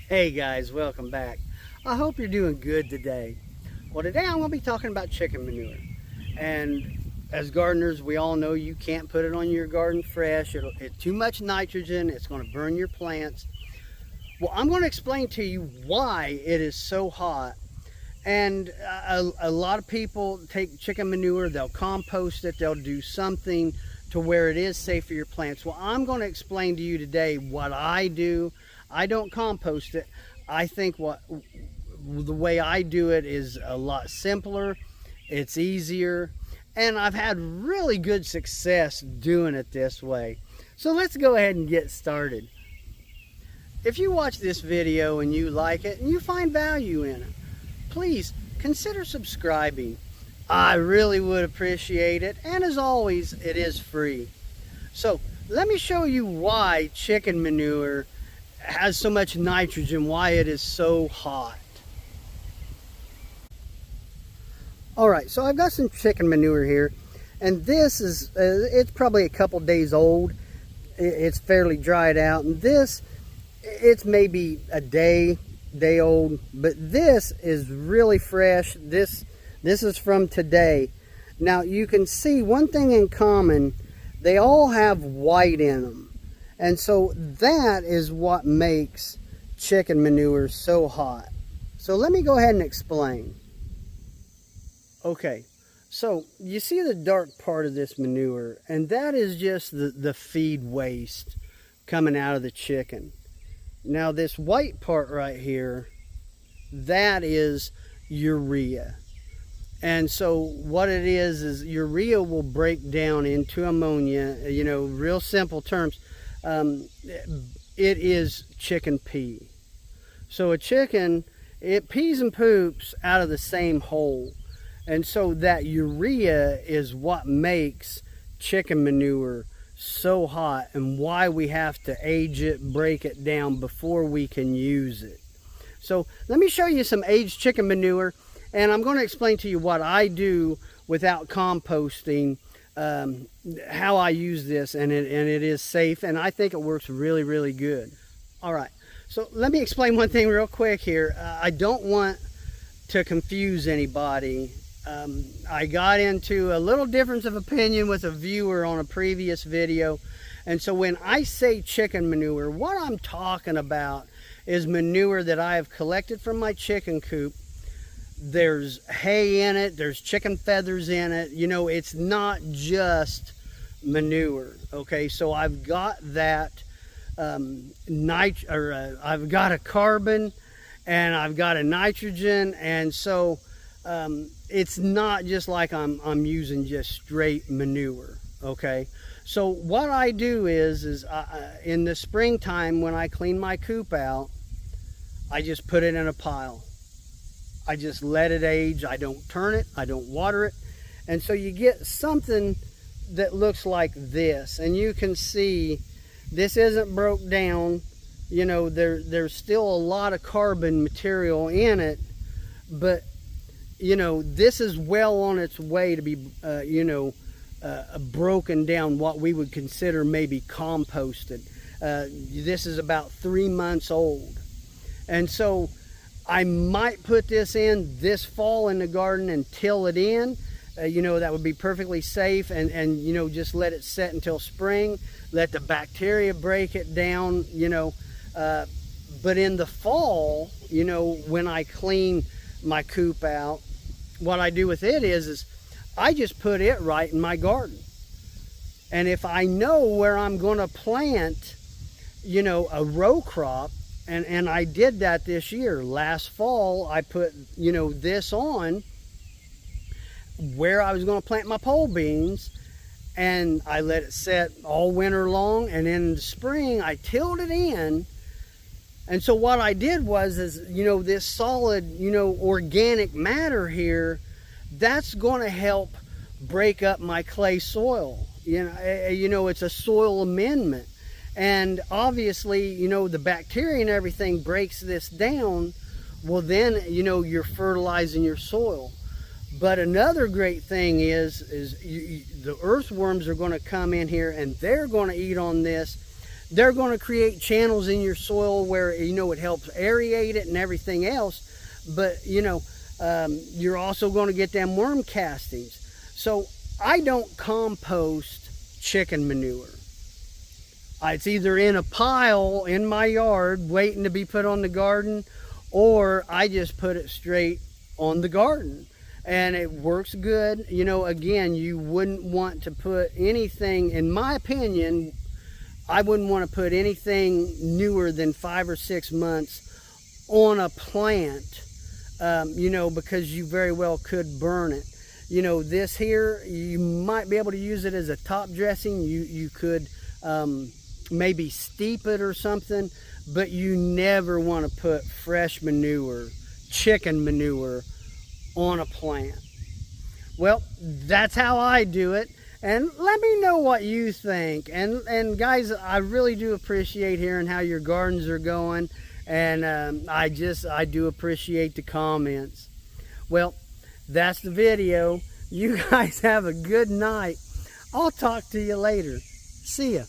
Hey guys, welcome back. I hope you're doing good today. Well, today I'm going to be talking about chicken manure. And as gardeners, we all know you can't put it on your garden fresh. It's too much nitrogen. It's going to burn your plants. Well, I'm going to explain to you why it is so hot. And a lot of people take chicken manure, they'll compost it, they'll do something to where it is safe for your plants. Well, I'm going to explain to you today what I do. I don't compost it. I think the way I do it is a lot simpler, it's easier, and I've had really good success doing it this way. So let's go ahead and get started. If you watch this video and you like it and you find value in it, please consider subscribing. I really would appreciate it, and as always, it is free. So let me show you why chicken manure has so much nitrogen, why it is so hot. Alright, so I've got some chicken manure here, and this is, it's probably a couple days old. It's fairly dried out, and this, it's maybe a day old, but this is really fresh. This is from today. Now you can see one thing in common, they all have white in them. And so that is what makes chicken manure so hot. So let me go ahead and explain. Okay, so you see the dark part of this manure, and that is just the feed waste coming out of the chicken. Now this white part right here, that is urea. And so what it is urea will break down into ammonia, real simple terms. It is chicken pee. So a chicken, it pees and poops out of the same hole. And so that urea is what makes chicken manure so hot and why we have to age it, break it down before we can use it. So let me show you some aged chicken manure, and I'm going to explain to you what I do without composting, how I use this, and it is safe, and I think it works really, really good. All right, so let me explain one thing real quick here. I don't want to confuse anybody. I got into a little difference of opinion with a viewer on a previous video, and so when I say chicken manure, what I'm talking about is manure that I have collected from my chicken coop. There's hay in it, there's chicken feathers in it, it's not just manure. Okay, so I've got that I've got a carbon and I've got a nitrogen, and so it's not just like I'm using just straight manure. Okay, so what I do is in the springtime when I clean my coop out, I just put it in a pile. I just let it age. I don't turn it. I don't water it. And so you get something that looks like this. And you can see this isn't broke down. There's still a lot of carbon material in it. But, this is well on its way to be, broken down, what we would consider maybe composted. This is about 3 months old. And so I might put this in this fall in the garden and till it in. That would be perfectly safe, and just let it set until spring. Let the bacteria break it down, but in the fall, when I clean my coop out, what I do with it is I just put it right in my garden. And if I know where I'm going to plant, a row crop, and I did that this year. Last fall, I put, this on where I was going to plant my pole beans, and I let it set all winter long, and in the spring, I tilled it in. And so what I did was, this solid, organic matter here, that's going to help break up my clay soil. It's a soil amendment. And obviously, the bacteria and everything breaks this down. Well, then, you're fertilizing your soil. But another great thing is the earthworms are going to come in here and they're going to eat on this. they're going to create channels in your soil where, you know, it helps aerate it and everything else. But, you know, you're also going to get them worm castings. So I don't compost chicken manure. It's either in a pile in my yard waiting to be put on the garden, or I just put it straight on the garden. And it works good. You know, again, you wouldn't want to put anything, in my opinion, I wouldn't want to put anything newer than 5 or 6 months on a plant, you know, because you very well could burn it. You know, this here, you might be able to use it as a top dressing. You could maybe steep it or something, but you never want to put fresh manure, chicken manure, on a plant. Well, that's how I do it, and let me know what you think. And guys, I really do appreciate hearing how your gardens are going, and I do appreciate the comments. Well, that's the video. You guys have a good night. I'll talk to you later. See ya.